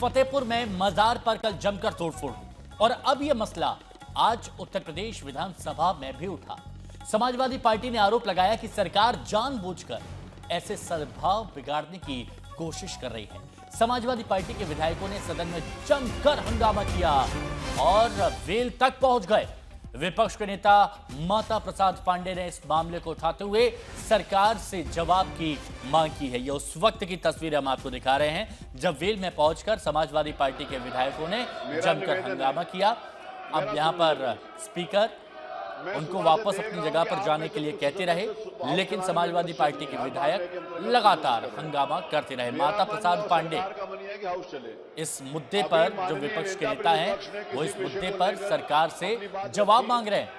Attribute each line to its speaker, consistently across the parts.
Speaker 1: फतेहपुर में मजार पर कल जमकर तोड़फोड़ और अब यह मसला आज उत्तर प्रदेश विधानसभा में भी उठा। समाजवादी पार्टी ने आरोप लगाया कि सरकार जानबूझकर ऐसे सद्भाव बिगाड़ने की कोशिश कर रही है। समाजवादी पार्टी के विधायकों ने सदन में जमकर हंगामा किया और वेल तक पहुंच गए। विपक्ष के नेता माता प्रसाद पांडे ने इस मामले को उठाते हुए सरकार से जवाब की मांग की है। यह उस वक्त की तस्वीर हम आपको दिखा रहे हैं जब वेल में पहुंचकर समाजवादी पार्टी के विधायकों ने जमकर हंगामा किया। अब यहां पर स्पीकर उनको वापस अपनी जगह पर जाने के लिए कहते रहे, लेकिन समाजवादी पार्टी के विधायक लगातार हंगामा करते रहे। माता प्रसाद पांडे इस मुद्दे पर, जो विपक्ष के नेता हैं, वो इस मुद्दे पर सरकार से जवाब मांग रहे हैं।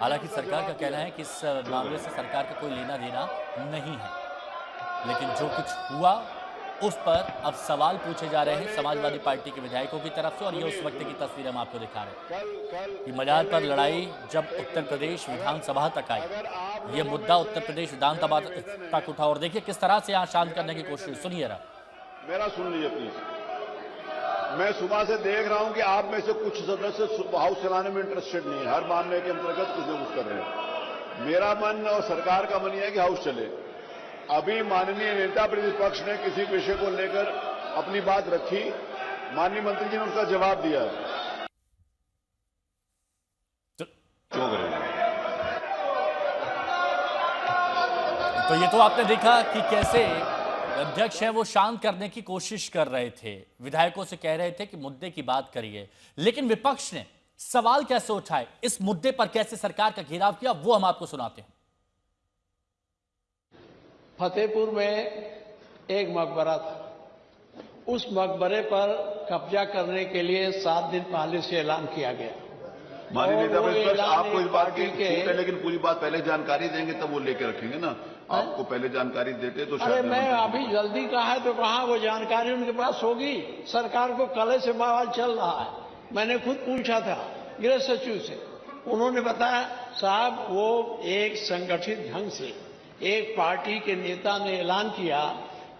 Speaker 1: हालांकि सरकार का कहना है कि इस मामले से सरकार का कोई लेना देना नहीं है, लेकिन जो कुछ हुआ उस पर अब सवाल पूछे जा रहे हैं समाजवादी पार्टी के विधायकों की तरफ से। और ये उस वक्त की तस्वीर हम आपको दिखा रहे हैं कि मजार पर लड़ाई जब उत्तर प्रदेश विधानसभा तक आई, ये मुद्दा उत्तर प्रदेश विधानसभा तक उठा और देखिए किस तरह से यहाँ शांत करने की कोशिश। सुनिए रहा,
Speaker 2: मेरा सुन लीजिए प्लीज। मैं सुबह से देख रहा हूं कि आप में से कुछ सदस्य हाउस चलाने में इंटरेस्टेड नहीं है। हर मामले के अंतर्गत कुछ न कुछ कर रहे हैं। मेरा मन और सरकार का मन यह है कि हाउस चले। अभी माननीय नेता प्रतिपक्ष ने किसी विषय को लेकर अपनी बात रखी, माननीय मंत्री जी ने उसका जवाब दिया।
Speaker 1: तो ये तो आपने देखा कि कैसे अध्यक्ष हैं वो शांत करने की कोशिश कर रहे थे, विधायकों से कह रहे थे कि मुद्दे की बात करिए, लेकिन विपक्ष ने सवाल कैसे उठाए, इस मुद्दे पर कैसे सरकार का घेराव किया, वो हम आपको सुनाते हैं।
Speaker 3: फतेहपुर में एक मकबरा था। उस मकबरे पर कब्जा करने के लिए 7 दिन पहले से ऐलान किया गया।
Speaker 2: माननीय नेता प्रतिपक्ष, आपको इस बात की छूट है, लेकिन पूरी बात पहले जानकारी देंगे तब वो लेके रखेंगे ना। आपको पहले जानकारी देते तो
Speaker 3: अरे मैं अभी जल्दी कहा है तो कहा वो जानकारी उनके पास होगी। सरकार को कल से बवाल चल रहा है। मैंने खुद पूछा था गृह सचिव से, उन्होंने बताया साहब वो एक संगठित ढंग से एक पार्टी के नेता ने ऐलान किया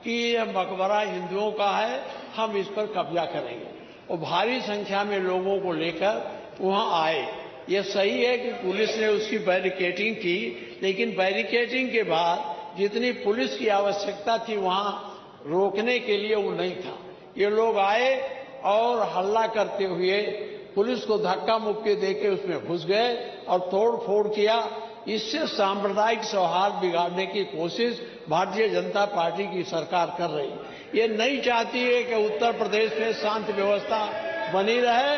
Speaker 3: कि यह मकबरा हिंदुओं का है, हम इस पर कब्जा करेंगे। और भारी संख्या में लोगों को लेकर वहां आए। यह सही है कि पुलिस ने उसकी बैरिकेडिंग की, लेकिन बैरिकेडिंग के बाद जितनी पुलिस की आवश्यकता थी वहां रोकने के लिए वो नहीं था। ये लोग आए और हल्ला करते हुए पुलिस को धक्का मुक्की देके उसमें घुस गए और तोड़ फोड़ किया। इससे सांप्रदायिक सौहार्द बिगाड़ने की कोशिश भारतीय जनता पार्टी की सरकार कर रही है। ये नहीं चाहती है कि उत्तर प्रदेश में शांति व्यवस्था बनी रहे।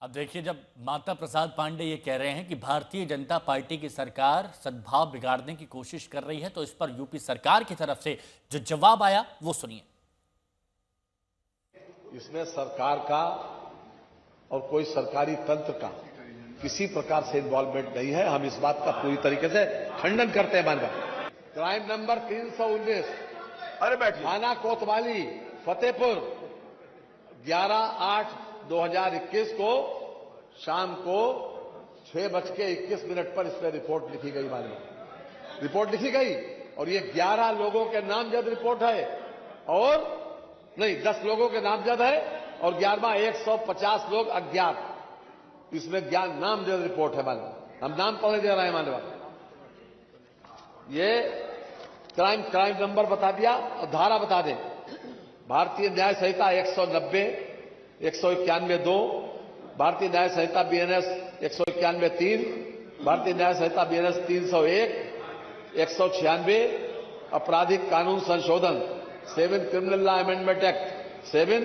Speaker 1: अब देखिए, जब माता प्रसाद पांडे ये कह रहे हैं कि भारतीय जनता पार्टी की सरकार सद्भाव बिगाड़ने की कोशिश कर रही है, तो इस पर यूपी सरकार की तरफ से जो जवाब आया वो सुनिए।
Speaker 4: इसमें सरकार का और कोई सरकारी तंत्र का किसी प्रकार से इन्वॉल्वमेंट नहीं है। हम इस बात का पूरी तरीके से खंडन करते हैं। माननीय क्राइम नंबर 319
Speaker 2: अरे बैठिए,
Speaker 4: थाना कोतवाली फतेहपुर 11/8/2021 को शाम को 6:21 पर इसमें रिपोर्ट लिखी गई। माननीय रिपोर्ट लिखी गई और ये 11 लोगों के नामजद रिपोर्ट है, और नहीं 10 लोगों के नामजद है और 11वां 150 लोग अज्ञात। इसमें ज्ञान नाम दे रिपोर्ट है। माननीय हम नाम पढ़ने दे रहे हैं। माननीय ये क्राइम नंबर बता दिया और धारा बता दें। भारतीय न्याय संहिता 190, 191(2), भारतीय न्याय संहिता BNS 191(3), भारतीय न्याय संहिता BNS 301, 196, आपराधिक कानून संशोधन 7 क्रिमिनल लॉ अमेंडमेंट एक्ट 7,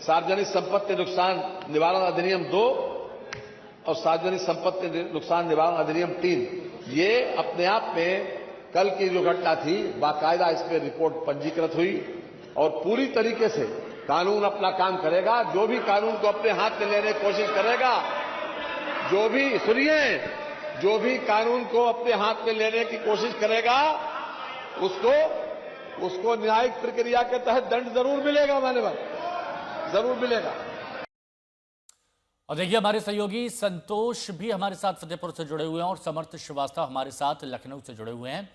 Speaker 4: सार्वजनिक संपत्ति नुकसान निवारण अधिनियम 2 और सार्वजनिक संपत्ति नुकसान निवारण अधिनियम 3। ये अपने आप में कल की जो घटना थी, बाकायदा इस पर रिपोर्ट पंजीकृत हुई और पूरी तरीके से कानून अपना काम करेगा। जो भी कानून को अपने हाथ में लेने की कोशिश करेगा, जो भी कानून को अपने हाथ में लेने की कोशिश करेगा, उसको न्यायिक प्रक्रिया के तहत दंड जरूर मिलेगा। माननीय जरूर मिलेगा।
Speaker 1: और देखिए, हमारे सहयोगी संतोष भी हमारे साथ फतेहपुर से जुड़े हुए हैं और समर्थ श्रीवास्तव हमारे साथ लखनऊ से जुड़े हुए हैं।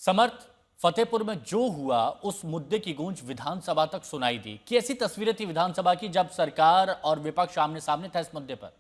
Speaker 1: समर्थ, फतेहपुर में जो हुआ उस मुद्दे की गूंज विधानसभा तक सुनाई दी। कैसी तस्वीरें थी विधानसभा की जब सरकार और विपक्ष आमने सामने था इस मुद्दे पर?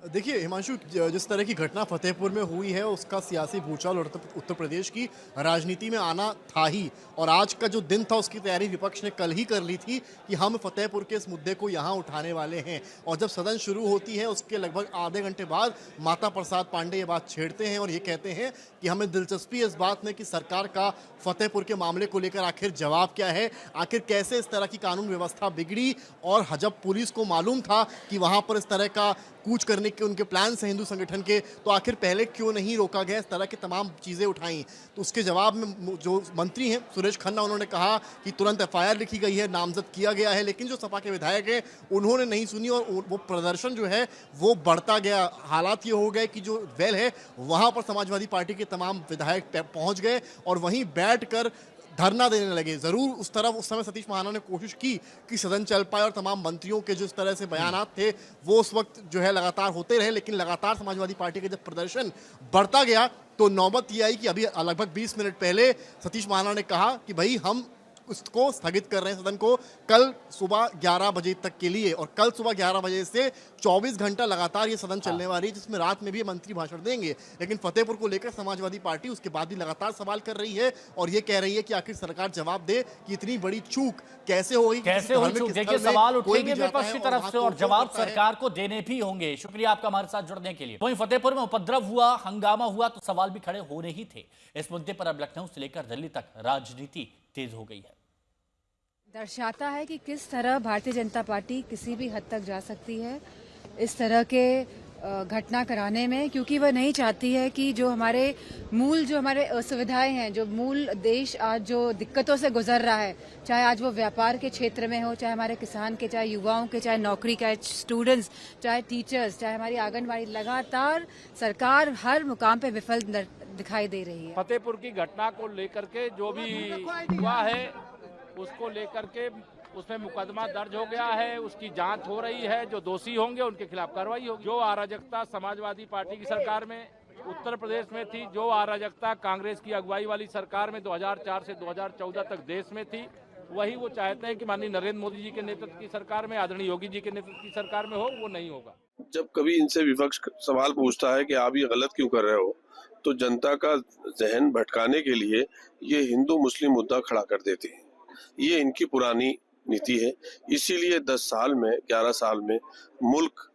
Speaker 5: देखिए हिमांशु, जिस तरह की घटना फतेहपुर में हुई है उसका सियासी भूचाल और उत्तर प्रदेश की राजनीति में आना था ही, और आज का जो दिन था उसकी तैयारी विपक्ष ने कल ही कर ली थी कि हम फतेहपुर के इस मुद्दे को यहाँ उठाने वाले हैं। और जब सदन शुरू होती है उसके लगभग आधे घंटे बाद माता प्रसाद पांडे ये बात छेड़ते हैं और ये कहते हैं कि हमें दिलचस्पी इस बात में कि सरकार का फतेहपुर के मामले को लेकर आखिर जवाब क्या है, आखिर कैसे इस तरह की कानून व्यवस्था बिगड़ी, और जब पुलिस को मालूम था कि वहाँ पर इस तरह का कूच करने के उनके प्लान्स हैं हिंदू संगठन के, तो आखिर पहले क्यों नहीं रोका गया, इस तरह की तमाम चीज़ें उठाई। तो उसके जवाब में जो मंत्री हैं सुरेश खन्ना, उन्होंने कहा कि तुरंत एफआईआर लिखी गई है, नामजद किया गया है, लेकिन जो सपा के विधायक हैं उन्होंने नहीं सुनी और वो प्रदर्शन जो है वो बढ़ता गया। हालात ये हो गए कि जो वेल है वहाँ पर समाजवादी पार्टी के तमाम विधायक पहुँच गए और वहीं बैठकर धरना देने लगे। जरूर उस तरफ उस समय सतीश महाना ने कोशिश की कि सदन चल पाए और तमाम मंत्रियों के जो इस तरह से बयानात थे वो उस वक्त जो है लगातार होते रहे, लेकिन लगातार समाजवादी पार्टी का जब प्रदर्शन बढ़ता गया तो नौबत ये आई कि अभी लगभग 20 मिनट पहले सतीश महाना ने कहा कि भाई हम उसको स्थगित कर रहे हैं सदन को कल सुबह 11 बजे तक के लिए, और कल सुबह 11 बजे से 24 घंटा लगातार ये सदन चलने वाली है, जिसमें रात में भी मंत्री भाषण देंगे। लेकिन फतेहपुर को लेकर समाजवादी पार्टी उसके बाद भी लगातार सवाल कर रही है और ये कह रही है कि आखिर सरकार जवाब दे कि इतनी बड़ी चूक कैसे हुई,
Speaker 1: देखिए सवाल उठेंगे विपक्ष की तरफ से और जवाब सरकार को देने भी होंगे। शुक्रिया आपका हमारे साथ जुड़ने के लिए। वहीं फतेहपुर में उपद्रव हुआ, हंगामा हुआ तो सवाल भी खड़े होने ही थे। इस मुद्दे पर अब लखनऊ से लेकर दिल्ली तक राजनीति तेज हो गई है।
Speaker 6: दर्शाता है कि किस तरह भारतीय जनता पार्टी किसी भी हद तक जा सकती है इस तरह के घटना कराने में, क्योंकि वह नहीं चाहती है कि जो हमारे असुविधाएं हैं, जो मूल देश आज जो दिक्कतों से गुजर रहा है, चाहे आज वो व्यापार के क्षेत्र में हो, चाहे हमारे किसान के, चाहे युवाओं के, चाहे नौकरी के, स्टूडेंट्स, चाहे टीचर्स, चाहे हमारी आंगनबाड़ी, लगातार सरकार हर मुकाम पे विफल दिखाई दे रही है।
Speaker 7: फतेहपुर की घटना को लेकर के जो भी हुआ है उसको लेकर के उसमें मुकदमा दर्ज हो गया है, उसकी जांच हो रही है, जो दोषी होंगे उनके खिलाफ कार्रवाई होगी। जो अराजकता समाजवादी पार्टी की सरकार में उत्तर प्रदेश में थी, जो अराजकता कांग्रेस की अगुवाई वाली सरकार में 2004 से 2014 तक देश में थी, वही वो चाहते हैं कि माननीय नरेंद्र मोदी जी के नेतृत्व की सरकार में, आदरणीय योगी जी के नेतृत्व की सरकार में हो, वो नहीं होगा।
Speaker 8: जब कभी इनसे विपक्ष सवाल पूछता है कि आप ये गलत क्यों कर रहे हो, तो जनता का जहन भटकाने के लिए ये हिंदू मुस्लिम मुद्दा खड़ा कर देते हैं। ये इनकी पुरानी नीति है। इसीलिए 10 साल में, 11 साल में मुल्क,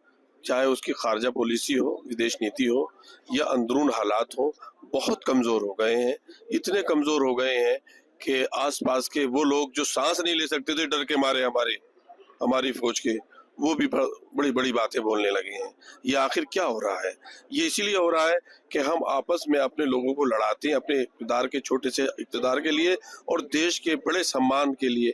Speaker 8: चाहे उसकी खारजा पॉलिसी हो, विदेश नीति हो या अंदरून हालात हो, बहुत कमजोर हो गए हैं। इतने कमजोर हो गए हैं कि आसपास के वो लोग जो सांस नहीं ले सकते थे डर के मारे हमारी फौज के, वो भी बड़ी बड़ी बातें बोलने लगे हैं। ये आखिर क्या हो रहा है? ये इसीलिए हो रहा है कि हम आपस में अपने लोगों को लड़ाते हैं, अपने इक़्तिदार के, छोटे से इक़्तिदार के लिए और देश के बड़े सम्मान के लिए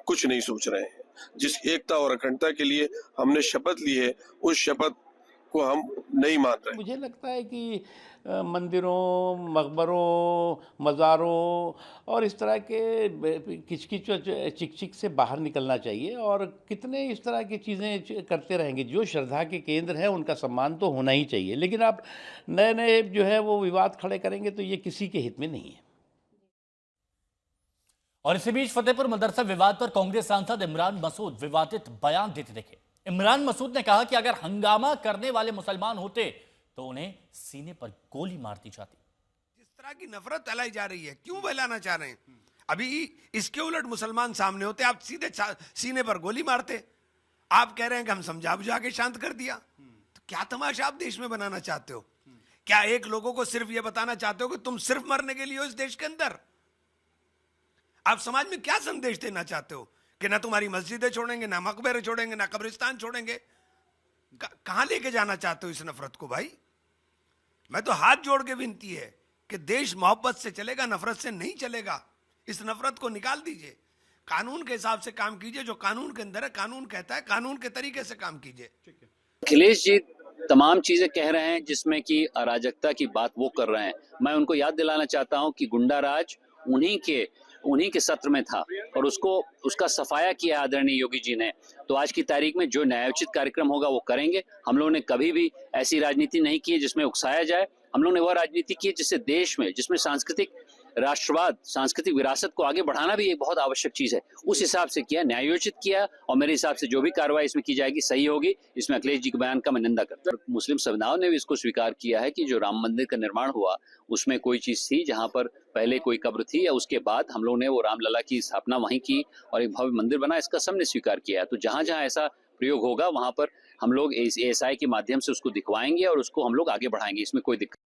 Speaker 8: कुछ नहीं सोच रहे हैं। जिस एकता और अखंडता के लिए हमने शपथ ली है, उस शपथ को हम नहीं मान रहे।
Speaker 7: मुझे लगता है कि मंदिरों, मकबरों, मज़ारों और इस तरह के किचकिच चिकचिक से बाहर निकलना चाहिए, और कितने इस तरह की चीज़ें करते रहेंगे। जो श्रद्धा के केंद्र हैं उनका सम्मान तो होना ही चाहिए, लेकिन आप नए नए जो है वो विवाद खड़े करेंगे तो ये किसी के हित में नहीं है।
Speaker 1: और इसी बीच फतेहपुर मदरसा विवाद पर कांग्रेस सांसद इमरान मसूद विवादित बयान देते दिखे। इमरान मसूद ने कहा कि अगर हंगामा करने वाले मुसलमान होते तो उन्हें सीने पर गोली मार दी जाती।
Speaker 9: जिस तरह की नफरत फैलाई जा रही है, क्यों फैलाना चाह रहे हैं? अभी इसके उलट मुसलमान सामने होते आप सीधे सीने पर गोली मारते। आप कह रहे हैं कि हम समझा बुझा के शांत कर दिया, तो क्या तमाशा आप देश में बनाना चाहते हो? क्या एक लोगों को सिर्फ यह बताना चाहते हो कि तुम सिर्फ मरने के लिए हो इस देश के अंदर? आप समाज में क्या संदेश देना चाहते हो कि ना तुम्हारी मस्जिदें छोड़ेंगे, ना मकबरे छोड़ेंगे, ना कब्रिस्तान छोड़ेंगे? कहां लेके जाना चाहते हो इस नफरत को? भाई मैं तो हाथ जोड़ के विनती है कि देश मोहब्बत से चलेगा, नफरत से नहीं चलेगा। इस नफरत को निकाल दीजिए, कानून के हिसाब से काम कीजिए। जो कानून के अंदर है, कानून कहता है, कानून के तरीके से काम कीजिए।
Speaker 10: अखिलेश जी तमाम चीजें कह रहे हैं जिसमें कि अराजकता की बात वो कर रहे हैं। मैं उनको याद दिलाना चाहता हूं कि गुंडा राज उन्हीं के सत्र में था और उसका सफाया किया आदरणीय योगी जी ने। तो आज की तारीख में जो न्यायोचित कार्यक्रम होगा वो करेंगे। हम लोगों ने कभी भी ऐसी राजनीति नहीं की है जिसमें उकसाया जाए। हम लोग ने वह राजनीति की जिससे देश में, जिसमें सांस्कृतिक राष्ट्रवाद, सांस्कृतिक विरासत को आगे बढ़ाना भी एक बहुत आवश्यक चीज है, उस हिसाब से किया, न्यायोचित किया। और मेरे हिसाब से जो भी कार्रवाई इसमें की जाएगी सही होगी। इसमें अखिलेश जी के बयान का मैं निंदा करता हूं। मुस्लिम संविधान ने भी इसको स्वीकार किया है कि जो राम मंदिर का निर्माण हुआ उसमें कोई चीज थी जहां पर पहले कोई कब्र थी या उसके बाद हम लोग ने वो रामलला की स्थापना वहीं की और एक भव्य मंदिर बना, इसका सबने स्वीकार किया है। तो जहां जहां ऐसा प्रयोग होगा वहां पर हम लोग ASI के माध्यम से उसको दिखवाएंगे और उसको हम लोग आगे बढ़ाएंगे, इसमें कोई दिक्कत